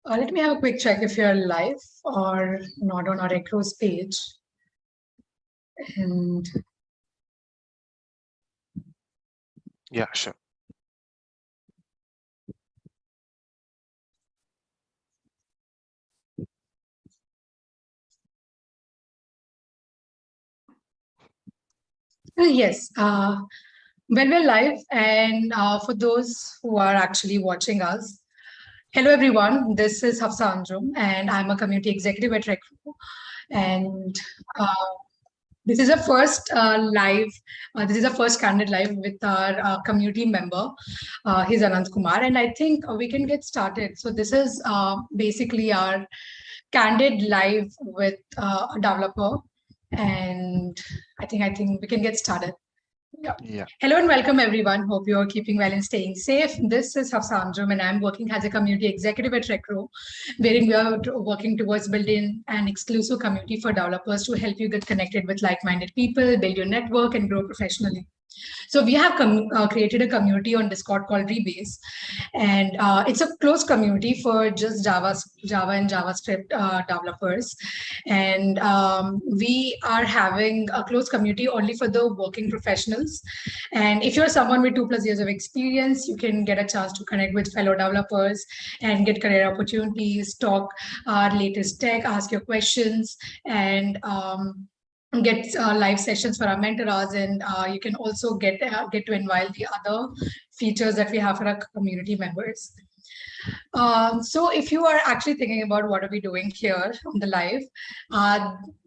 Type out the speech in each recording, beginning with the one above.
Let me have a quick check if you're live or not on our Recro's page. And yeah, sure. yes, well, we're live. And for those who are actually watching us, hello everyone. This is Hafsa Anjum, and I'm a community executive at Recro. And this is a first live. This is a first candid live with our community member. He's Anant Kumar, and I think we can get started. So this is basically our candid live with a developer, and I think we can get started. Yeah. Hello and welcome everyone. Hope you're keeping well and staying safe. This is Hafsa Anjum and I'm working as a community executive at Recro, wherein we are working towards building an exclusive community for developers to help you get connected with like-minded people, build your network and grow professionally. So we have created a community on Discord called Rebase, and it's a closed community for just Java and JavaScript developers. And we are having a closed community only for the working professionals. And if you're someone with 2+ years of experience, you can get a chance to connect with fellow developers and get career opportunities, talk our latest tech, ask your questions, and get live sessions for our mentors, and you can also get to involve the other features that we have for our community members. So if you are actually thinking about what are we doing here on the live,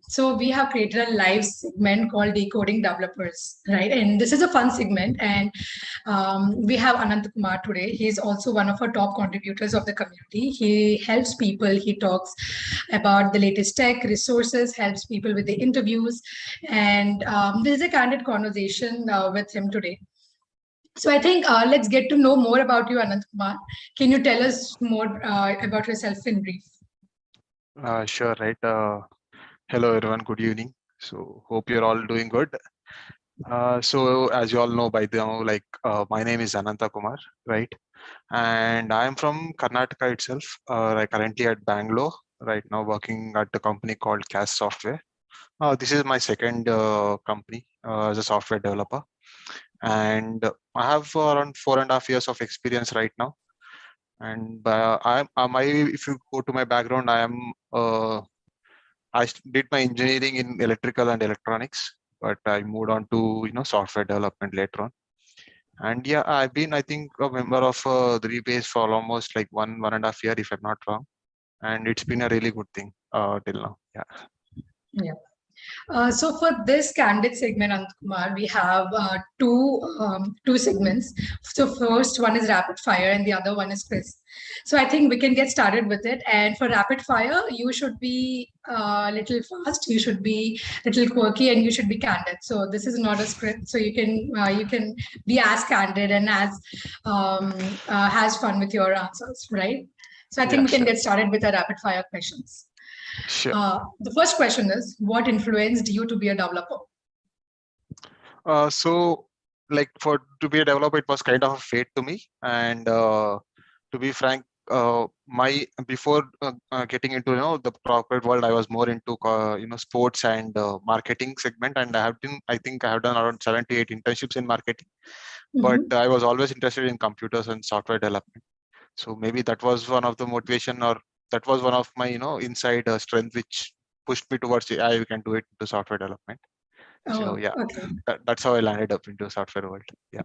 so we have created a live segment called Decoding Developers, right? And this is a fun segment, and we have Anantha Kumar today. He's also one of our top contributors of the community. He helps people, he talks about the latest tech, resources, helps people with the interviews, and this is a candid conversation with him today. So I think let's get to know more about you, Anant Kumar. Can you tell us more about yourself in brief? Sure, right. Hello, everyone. Good evening. So hope you're all doing good. So as you all know by now, like my name is Anantha Kumar, right? And I'm from Karnataka itself. Like currently at Bangalore, right now working at a company called CAS Software. This is my second company as a software developer. And I have around 4.5 years of experience right now. And if you go to my background, I did my engineering in electrical and electronics, but I moved on to software development later on. And yeah, I've been, I think, a member of the Rebase for almost like 1.5 years, if I'm not wrong. And it's been a really good thing till now. Yeah. Yeah. So for this candid segment, Anant Kumar, we have two segments. So first one is rapid fire and the other one is quiz. So I think we can get started with it. And for rapid fire, you should be a little fast, you should be a little quirky, and you should be candid. So this is not a script. So you can be as candid and as fun with your answers, right? So I think we can get started with the rapid fire questions. Sure. The first question is, what influenced you to be a developer? So like to be a developer, it was kind of a fate to me. And to be frank, before getting into the corporate world, I was more into sports and marketing segment, and I think I have done around 7 to 8 internships in marketing. But I was always interested in computers and software development. So maybe that was one of the motivation, or that was one of my inside strength which pushed me towards AI. We can do it into software development. So yeah, okay. That's how I landed up into software world. Yeah.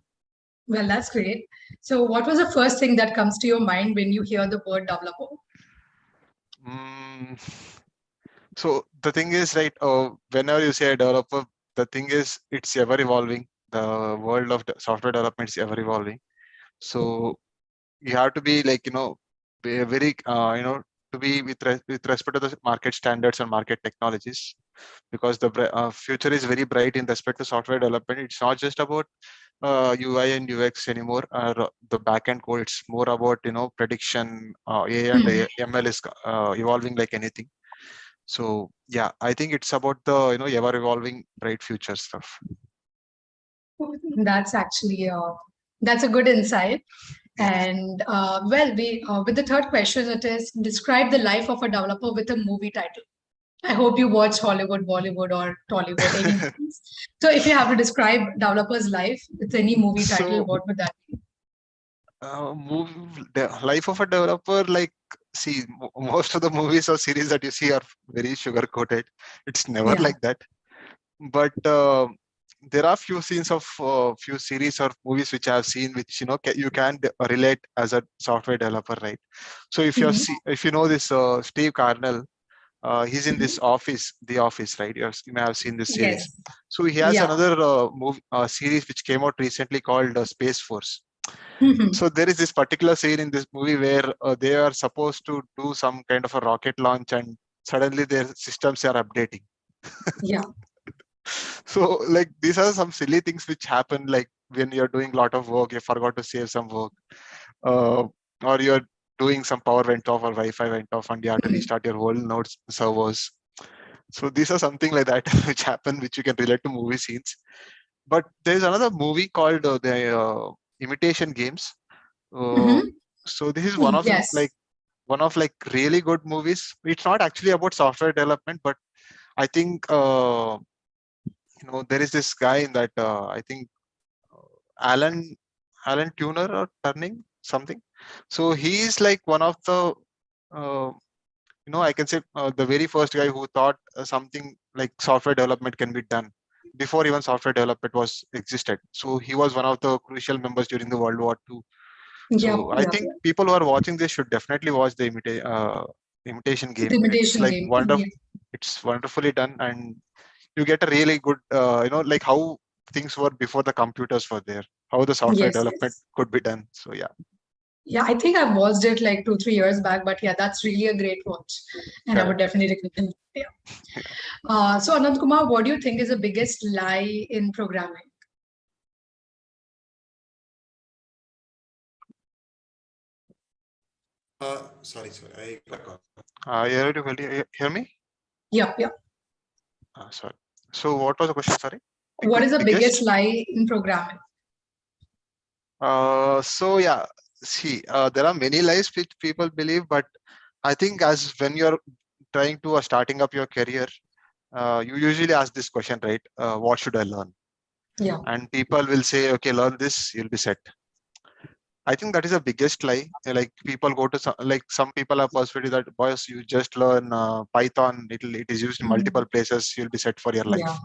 Well, that's great. So what was the first thing that comes to your mind when you hear the word developer? So the thing is, right, whenever you say a developer, the thing is it's ever evolving. The world of software development is ever evolving. So you have to be like, be very, to be with respect to the market standards and market technologies, because the future is very bright in respect to software development. It's not just about UI and UX anymore, or the backend code. It's more about prediction. AI and ML is evolving like anything. So yeah, I think it's about the ever evolving bright future stuff. That's actually that's a good insight. And well, we with the third question, it is describe the life of a developer with a movie title. I hope you watch Hollywood, Bollywood, or Tollywood, any movies. So, if you have to describe developer's life with any movie title, So, what would that be? the life of a developer, like, see, most of the movies or series that you see are very sugar coated. It's never Yeah. like that. But there are few scenes of few series or movies which I have seen, which you can relate as a software developer, right? So if you Mhm. if you know this Steve Carnell, he's in this Mhm. office, The Office, right? You may have seen this series. Yes. So he has Yeah. another movie series which came out recently called Space Force. Mhm. So there is this particular scene in this movie where they are supposed to do some kind of a rocket launch, and suddenly their systems are updating. Yeah. So like these are some silly things which happen, like when you're doing a lot of work, you forgot to save some work, uh, or you're doing some power went off or Wi-Fi went off, and you have to Mhm. restart your whole nodes servers. So these are something like that which happen, which you can relate to movie scenes. But there's another movie called the Imitation Games. Uh, Mhm. so this is one of Yes. like really good movies. It's not actually about software development, but I think there is this guy in that I think Alan Alan Tuner or Turning something. So he is like one of the uh, I can say the very first guy who thought something like software development can be done before even software development was existed. So he was one of the crucial members during the World War II. Yep. So I Yep. think Yep. people who are watching this should definitely watch the imitation The game. It's imitation like game. wonderful. Yeah. It's wonderfully done, and you get a really good, like how things were before the computers were there, how the software Yes. development Yes. could be done. So yeah, Yeah, I think I've watched it like 2, 3 years back, but yeah, that's really a great watch, and I would correct. definitely recommend it. Yeah. Yeah. So, Anant Kumar, what do you think is the biggest lie in programming? Sorry, I got caught. You able to hear me? Yeah, yeah. Sorry. So what was the question? Sorry. What is the biggest Biggest. lie in programming? So yeah, see, there are many lies which people believe, but I think as when you're trying to starting up your career, you usually ask this question, right? What should I learn? Yeah. And people will say, okay, learn this, you'll be set. I think that is the biggest lie. Like people go to some people are persuaded that boys, you just learn Python. It is used in multiple Mhm. places. You'll be set for your Yeah. life.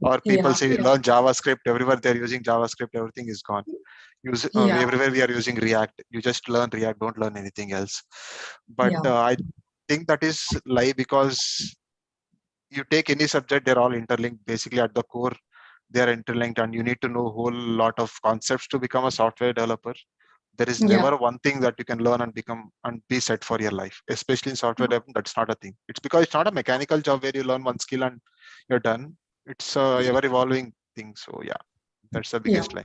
Or people Yeah. say Yeah. learn JavaScript. Everywhere they're using JavaScript, everything is gone. Yeah. Everywhere we are using React. You just learn React. Don't learn anything else. But Yeah. I think that is lie, because you take any subject, they're all interlinked. Basically, at the core, they are interlinked, and you need to know a whole lot of concepts to become a software developer. There is Yeah. never one thing that you can learn and become and be set for your life, especially in software development. That's not a thing. It's because it's not a mechanical job where you learn one skill and you're done. It's a ever evolving thing. So yeah, that's the Yeah. biggest lie.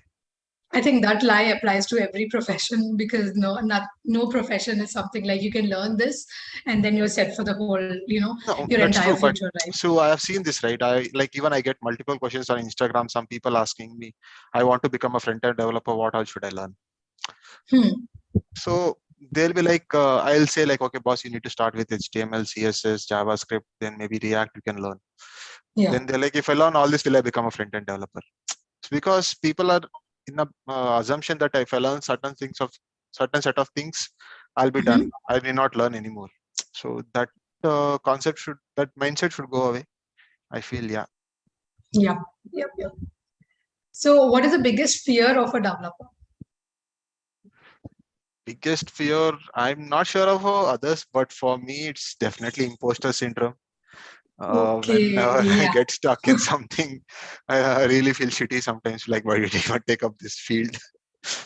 I think that lie applies to every profession because no profession is something like you can learn this and then you're set for the whole, No, your that's entire true. But future, right? so I have seen this, right? I like, even I get multiple questions on Instagram. Some people asking me, I want to become a front-end developer. What all should I learn? Hmm. So they'll be like, I'll say like, okay, boss, you need to start with HTML, CSS, JavaScript, then maybe React you can learn. Yeah. Then they're like, if I learn all this, will I become a front-end developer? It's because people are in a assumption that if I learn certain set of things, I'll be Mhm. done. I may not learn anymore. So that that mindset should go away. I feel, yeah. Yeah. Yep. Yep. So, what is the biggest fear of a developer? Biggest fear, I'm not sure of others, but for me, it's definitely imposter syndrome. Okay. Whenever I Yeah. get stuck in something, I really feel shitty sometimes. Like, why did I even take up this field?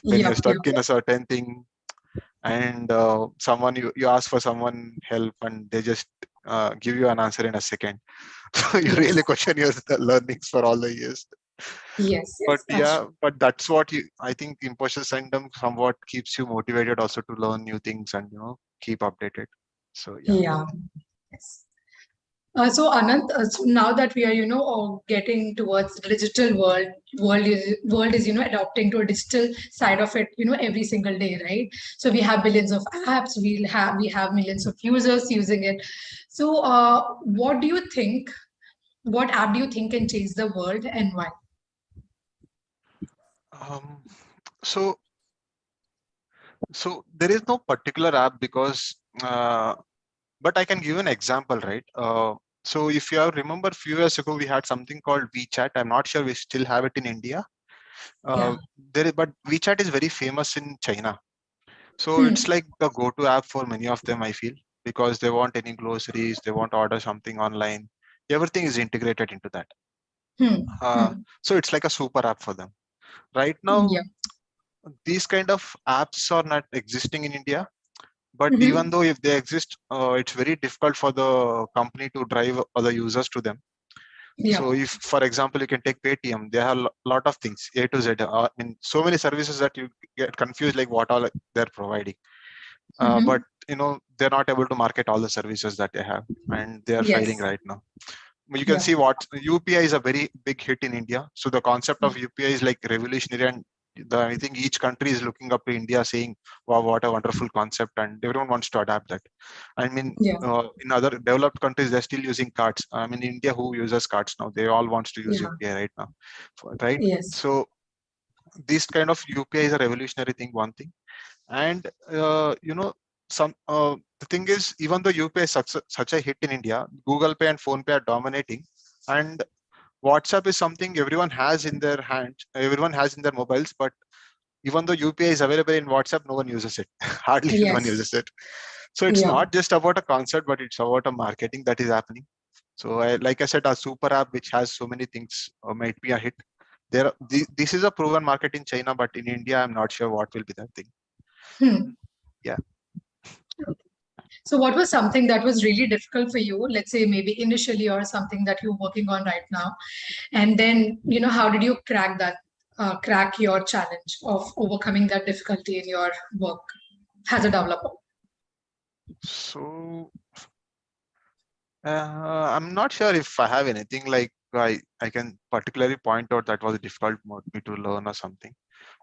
When you're Yep. stuck Yep. in a certain thing, and someone you ask for someone help, and they just give you an answer in a second. So you really Yes. question your learnings for all the years. Yes. But Yes. That's yeah, true. but that's what I think imposter syndrome somewhat keeps you motivated also to learn new things and keep updated. So yeah. Yeah. Yes. So Anant, so now that we are, getting towards the digital world is, adopting to a digital side of it, every single day, right? So we have billions of apps, we have millions of users using it. So, what do you think? What app do you think can change the world, and why? Um, so so there is no particular app because, but I can give an example, right? So if you have remember, few years ago we had something called WeChat. I'm not sure we still have it in India. Yeah. But WeChat is very famous in China. So Hmm. it's like the go-to app for many of them, I feel, because they want any groceries, they want to order something online. Everything is integrated into that. Hmm. Uh, Hmm. so it's like a super app for them. Right now, Yeah. these kind of apps are not existing in India. But even Hmm. though if they exist, it's very difficult for the company to drive other users to them. Yeah. So if, for example, you can take Paytm, they have a lot of things, A to Z. In so many services that you get confused, like what all they're providing. But Hmm. they're not able to market all the services that they have, and they are failing Yes. right now. You can Yeah. see what UPI is a very big hit in India. So the concept of UPI is like revolutionary, and I think each country is looking up to India, saying, "Wow, what a wonderful concept!" And everyone wants to adapt that. I mean, Yeah. in other developed countries, they're still using cards. I mean, India, who uses cards now? They all wants to use Yeah. UPI right now, right? Yes. So this kind of UPI is a revolutionary thing. One thing, and some the thing is, even though UPI is such a hit in India, Google Pay and Phone Pay are dominating, and WhatsApp is something everyone has in their hand, everyone has in their mobiles. But even though UPI is available in WhatsApp, no one uses it. Hardly anyone Yes. uses it. So it's Yeah. not just about a concept, but it's about a marketing that is happening. So like I said, a super app which has so many things might be a hit. This is a proven market in China, but in India, I'm not sure what will be that thing. Hmm. Yeah. So what was something that was really difficult for you, let's say maybe initially, or something that you're working on right now? And then, how did you crack your challenge of overcoming that difficulty in your work as a developer? So I'm not sure if I have anything like I can particularly point out that was difficult for me to learn or something.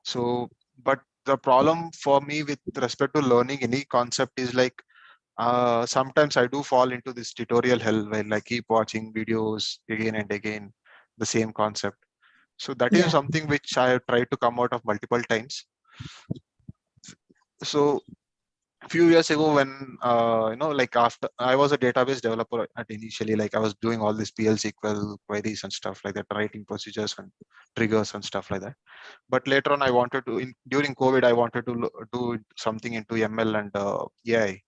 So, but the problem for me with respect to learning any concept is like sometimes I do fall into this tutorial hell where I keep watching videos again and again, the same concept. So that is Yeah. something which I have tried to come out of multiple times. So few years ago when like after I was a database developer at initially, like I was doing all this PL/SQL queries and stuff like that, writing procedures and triggers and stuff like that. But later on I wanted to during COVID I wanted to do something into ML and AI.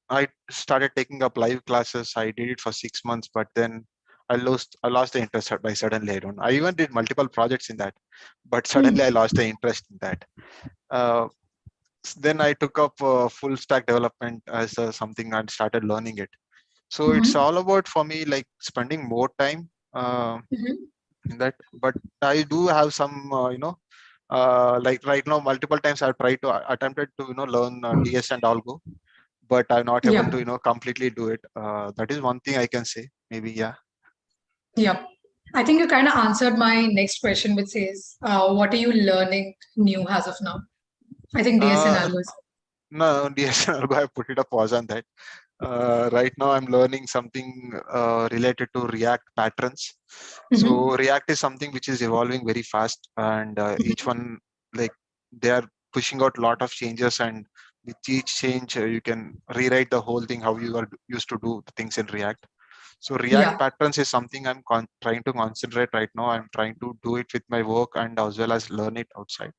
I started taking up live classes. I did it for 6 months, but then I lost the interest by suddenly. I even did multiple projects in that, but suddenly I Hmm. lost the interest in that. uh, then I took up full stack development as something and started learning it. So it's Hmm. all about for me like spending more time Hmm. in that. But I do have some, like right now, multiple times I've tried to attempted to learn DS and Algo, but I'm not able Yeah. to completely do it. That is one thing I can say. Maybe yeah. Yeah. I think you kind of answered my next question, which says, what are you learning new as of now? I think Uh, DSNL was. no, DS and Algo I put it a pause on that. Right now I'm learning something related to React patterns. So Hmm. React is something which is evolving very fast, and each one, like, they are pushing out a lot of changes, and with each change you can rewrite the whole thing how you are used to do things in React. So React Yeah. patterns is something I'm trying to concentrate right now. I'm trying to do it with my work and as well as learn it outside.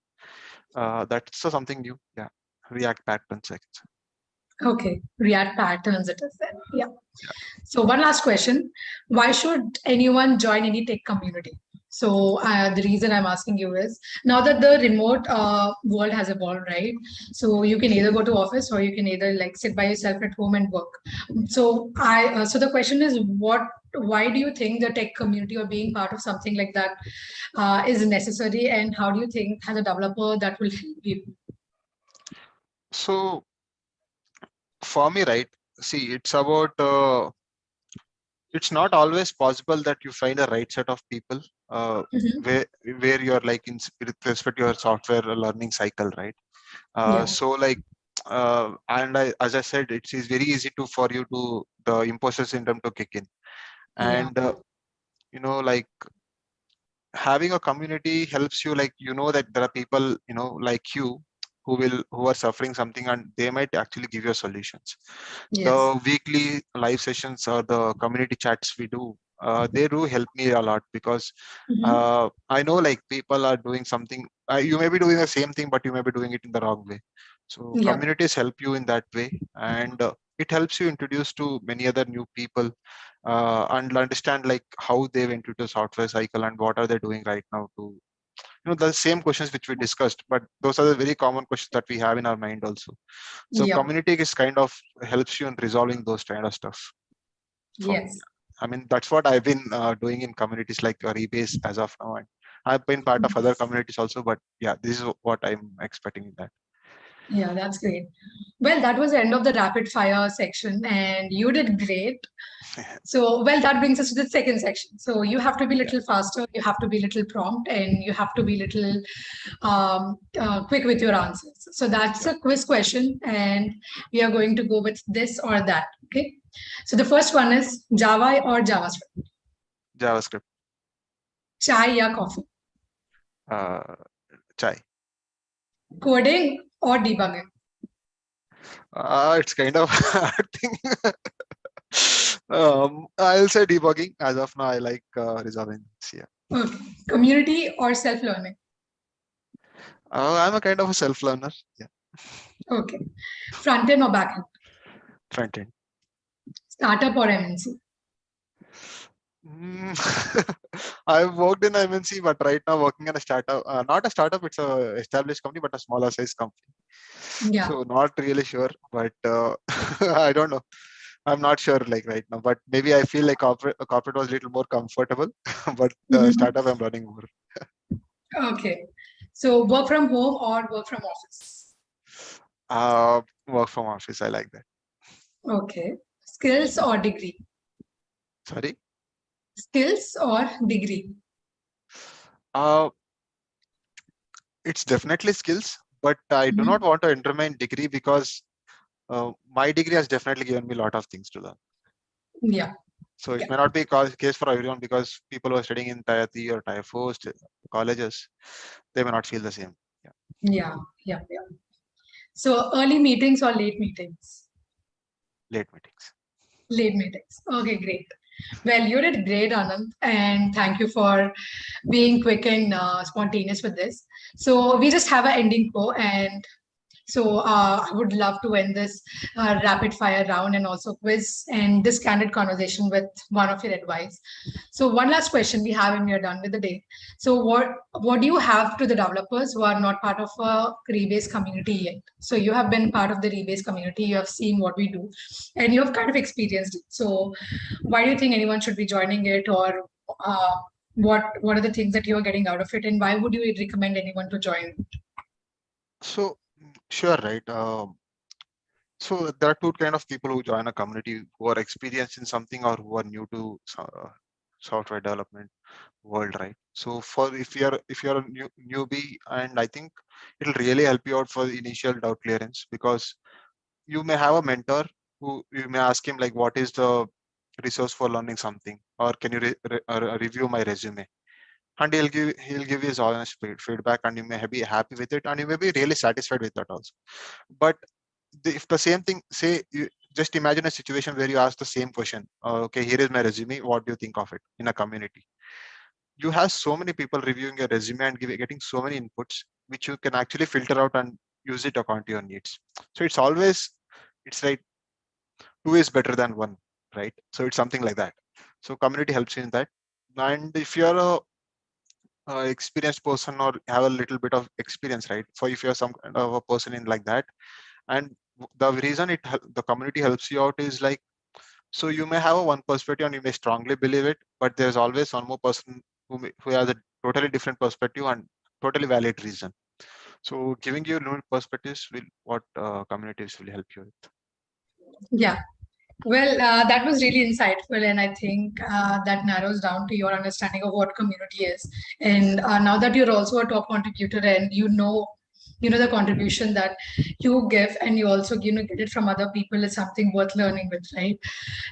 That's something new. Yeah, React patterns, I can say. Okay. React patterns, it is then. Yeah. Yeah. So one last question. Why should anyone join any tech community? So the reason I'm asking you is now that the remote world has evolved, right? So you can either go to office or you can either like sit by yourself at home and work. So the question is why do you think the tech community or being part of something like that is necessary, and how do you think as a developer that will help you? So for me, right, see, it's about it's not always possible that you find a right set of people Mhm. where you're like with respect to your software learning cycle, right? Yeah. So like and as I said, it's very easy to for you to the imposter syndrome to kick in. Yeah. And like having a community helps you, like that there are people like you who are suffering something, and they might actually give you solutions. The Yes. weekly live sessions or the community chats we do, they do help me a lot, because Mhm. I know like people are doing something, you may be doing the same thing but you may be doing it in the wrong way. So Yeah. communities help you in that way, and it helps you introduce to many other new people, and understand like how they went into the software cycle and what are they doing right now to the same questions which we discussed, but those are the very common questions that we have in our mind also. So Yeah. community is kind of helps you in resolving those kind of stuff for me. Yes. I mean, that's what I've been doing in communities like Rebase as of now, and I've been part of other communities also, but yeah, this is what I'm expecting in that. Yeah, that's great. Well, that was the end of the rapid fire section, and you did great. So, well, that brings us to the second section. So, you have to be a Yeah, little faster, you have to be a little prompt, and you have to be a little quick with your answers. So, that's yeah. a quiz question, and we are going to go with this or that. Okay. So, the first one is Java or JavaScript, JavaScript. chai ya coffee, uh, Chai. coding or debugging. It's kind of hard thing. I'll say debugging. As of now, I like resolving this. Yeah. Okay. Community or self learning. I'm a kind of a self learner. Yeah. Okay. Front end or back end, Front end. startup or MNC. Mm. I've worked in MNC, but right now working in a startup. Not a startup, it's a established company, but a smaller size company. Yeah. So not really sure, but I don't know. I'm not sure like right now, but maybe I feel like corporate was a little more comfortable, but Mhm. startup I'm learning more. Okay. So work from home or work from office. Work from office. I like that. Okay. Skills or degree. Sorry. Skills or degree. Uh, it's definitely skills, but I do not Mhm. want to enter my degree because my degree has definitely given me a lot of things to learn. Yeah. So it Yeah. may not be case for everyone, because people who are studying in tier 3 or tier 4 colleges, they may not feel the same. Yeah. Yeah. Yeah. Yeah. So early meetings or late meetings. Late meetings. Late meetings. Okay, great. Well, you did great, Anand, and thank you for being quick and spontaneous with this. So we just have an ending quote, and so I would love to end this rapid fire round and also quiz and this candid conversation with one of your advice. So one last question we have and we are done with the day. So what do you have to the developers who are not part of a Rebase community yet? So you have been part of the Rebase community, you have seen what we do, and you have kind of experienced it. So why do you think anyone should be joining it, or what are the things that you are getting out of it, and why would you recommend anyone to join? So sure, right. So there are two kind of people who join a community, who are experienced in something or who are new to software development world, right? So for if you're a newbie, and I think it'll really help you out for the initial doubt clearance, because you may have a mentor who you may ask him like, what is the resource for learning something, or can you review my resume, and he'll give you his honest feedback, and you may be happy with it, and you may be really satisfied with that also. But if the same thing, say you just imagine a situation where you ask the same question, okay, here is my resume, what do you think of it, in a community. You have so many people reviewing your resume and getting so many inputs, which you can actually filter out and use it according to your needs. So it's like two is better than one, right? So it's something like that. So community helps you in that. And if you're a experienced person or have a little bit of experience, right? For if you're some kind of a person in like that, and the reason the community helps you out is like, so you may have a one perspective and you may strongly believe it, but there's always one more person who has a totally different perspective and totally valid reason. So giving you new perspectives will what communities will help you with. Yeah. Well, that was really insightful, and I think that narrows down to your understanding of what community is. And now that you're also a top contributor, and you know the contribution that you give, and you also get it from other people, is something worth learning with, right?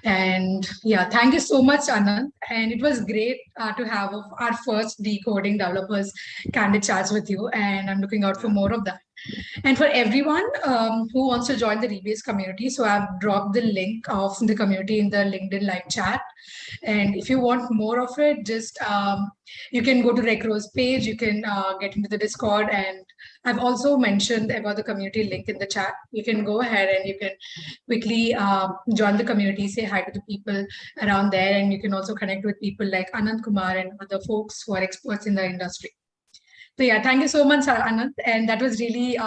And yeah, thank you so much, Anand. And it was great to have our first decoding developers candid chats with you, and I'm looking out for Yeah. more of that. And for everyone who wants to join the Rebase community, so I've dropped the link of the community in the LinkedIn live chat. And if you want more of it, just you can go to Recro's page, you can get into the Discord. And I've also mentioned about the community link in the chat. You can go ahead and you can quickly join the community, say hi to the people around there. And you can also connect with people like Anand Kumar and other folks who are experts in the industry. So yeah, thank you so much, Anand. And that was really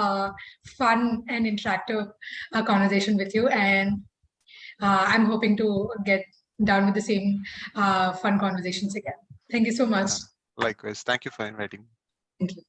fun and interactive conversation with you. And I'm hoping to get down with the same fun conversations again. Thank you so much. Likewise. Thank you for inviting me. Thank you.